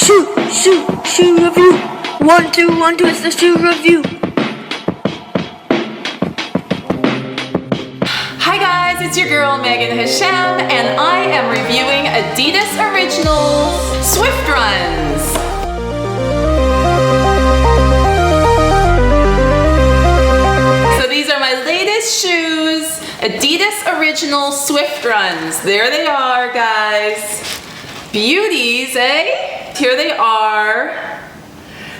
Shoe review. 1, 2, 1, 2, it's the shoe review. Hi guys, it's your girl Meagan Hesham, and I am reviewing Adidas Original Swift Runs. So these are my latest shoes, Adidas Original Swift Runs. There they are, guys. Beauties, eh? Here they are.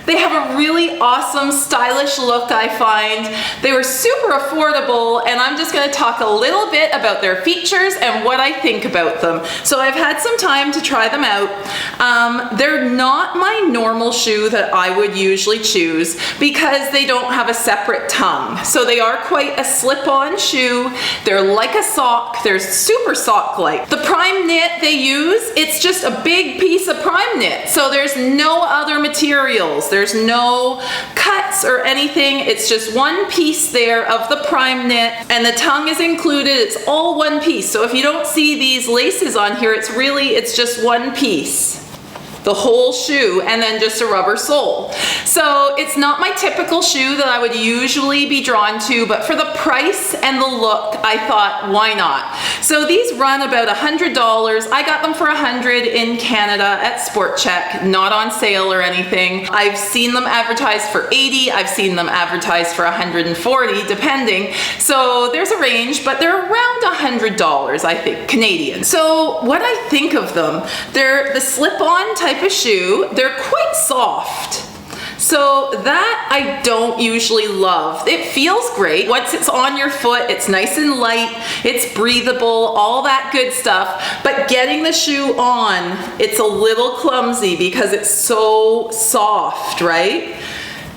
They have a really awesome, stylish look, I find. They were super affordable, and I'm just gonna talk a little bit about their features and what I think about them. So I've had some time to try them out. They're not my normal shoe that I would usually choose because they don't have a separate tongue. So they are quite a slip-on shoe. They're like a sock. They're super sock-like. The prime knit they use, it's just a big piece of prime knit. So there's no other materials. There's no cuts or anything. It's just one piece there of the prime knit, and the tongue is included. It's all one piece. So if you don't see these laces on here, it's just one piece. The whole shoe, and then just a rubber sole. So it's not my typical shoe that I would usually be drawn to, but for the price and the look, I thought, why not? So these run about $100. I got them for $100 in Canada at Sport Check, not on sale or anything. I've seen them advertised for $80. I've seen them advertised for $140, depending. So there's a range, but they're around $100, I think, Canadian. So what I think of them, they're the slip-on type of shoe. They're quite soft. So that I don't usually love. It feels great. Once it's on your foot, it's nice and light, it's breathable, all that good stuff. But getting the shoe on, it's a little clumsy because it's so soft, right?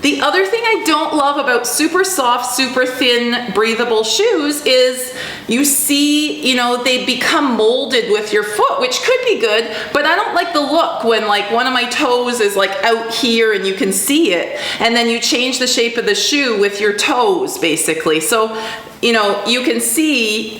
The other thing I don't love about super soft, super thin, breathable shoes is you see, they become molded with your foot, which could be good, but I don't like the look when like one of my toes is like out here and you can see it, and then you change the shape of the shoe with your toes, basically. So, you can see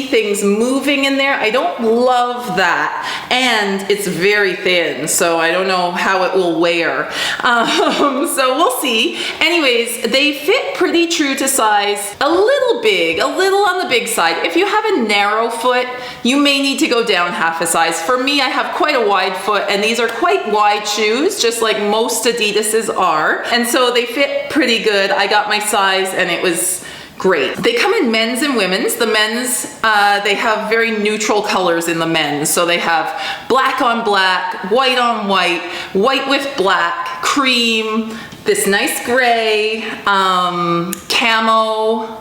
things moving in there. I don't love that, and it's very thin, so I don't know how it will wear. So we'll see. Anyways, they fit pretty true to size. A little big, a little on the big side. If you have a narrow foot, you may need to go down half a size. For me, I have quite a wide foot, and these are quite wide shoes, just like most Adidas's are, and so they fit pretty good. I got my size, and it was great. They come in men's and women's. The men's, they have very neutral colors in the men's. So they have black on black, white on white, white with black, cream, this nice gray, camo,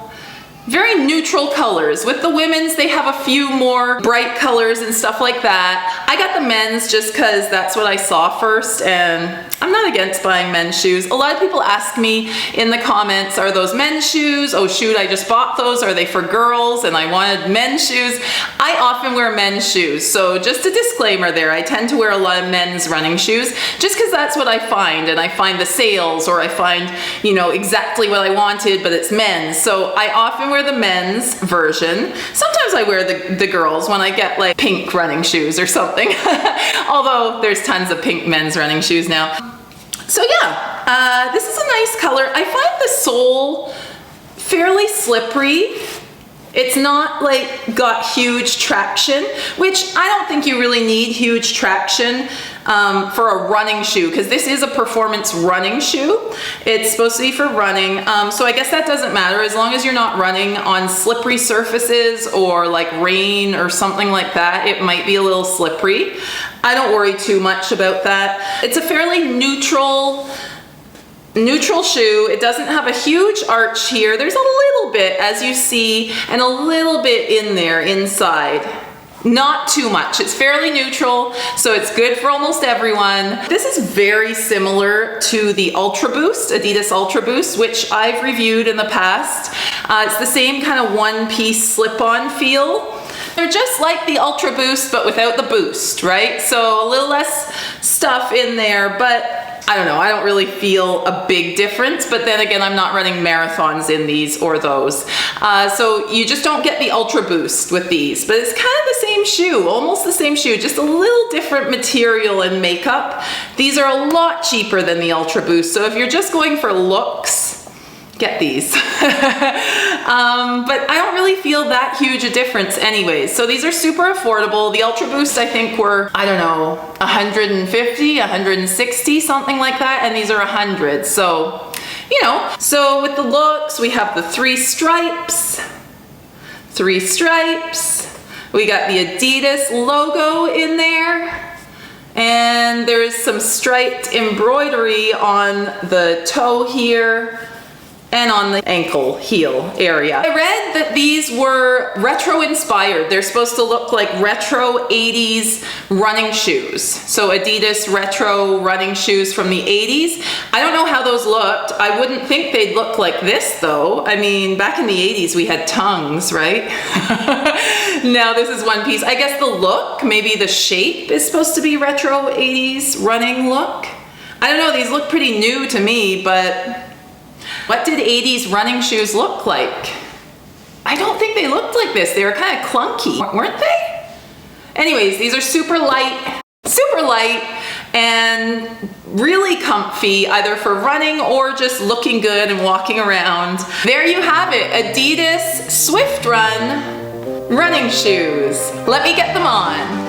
very neutral colors. With the women's, they have a few more bright colors and stuff like that. I got the men's just because that's what I saw first, and I'm not against buying men's shoes. A lot of people ask me in the comments, are those men's shoes? Oh shoot, I just bought those. Are they for girls? And I wanted men's shoes. I often wear men's shoes. So just a disclaimer there, I tend to wear a lot of men's running shoes just because that's what I find, and I find the sales, or I find, exactly what I wanted, but it's men's. So I often wear the men's version. Sometimes I wear the girls when I get like pink running shoes or something. Although there's tons of pink men's running shoes now. So yeah, this is a nice color. I find the sole fairly slippery. It's not like got huge traction, which I don't think you really need huge traction for a running shoe, because this is a performance running shoe. It's supposed to be for running, so I guess that doesn't matter as long as you're not running on slippery surfaces or like rain or something like that. It might be a little slippery. I don't worry too much about that. It's a fairly neutral shoe. It doesn't have a huge arch here. There's a little bit, as you see, and a little bit in there inside. Not too much. It's fairly neutral, so it's good for almost everyone. This is very similar to the Ultra Boost, Adidas Ultra Boost, which I've reviewed in the past. It's the same kind of one-piece slip-on feel. They're just like the Ultra Boost, but without the boost, right? So a little less stuff in there, but I don't know, I don't really feel a big difference, but then again, I'm not running marathons in these or those. So you just don't get the Ultra Boost with these, but it's kind of the same shoe, almost the same shoe, just a little different material and makeup. These are a lot cheaper than the Ultra Boost, so if you're just going for looks, get these. But I don't really feel that huge a difference anyways. So these are super affordable. The Ultra Boost I think were, I don't know, 150, 160, something like that, and these are 100. So, you know, so with the looks, we have the three stripes. We got the Adidas logo in there. And there's some striped embroidery on the toe here and on the ankle heel area. I read that these were retro inspired. They're supposed to look like retro 80s running shoes. So Adidas retro running shoes from the 80s. I don't know how those looked. I wouldn't think they'd look like this though. I mean, back in the 80s we had tongues, right? Now this is one piece. I guess the look, maybe the shape is supposed to be retro 80s running look. I don't know, these look pretty new to me, but what did 80s running shoes look like? I don't think they looked like this. They were kind of clunky, weren't they? Anyways, these are super light, and really comfy, either for running or just looking good and walking around. There you have it, Adidas Swift Run running shoes. Let me get them on.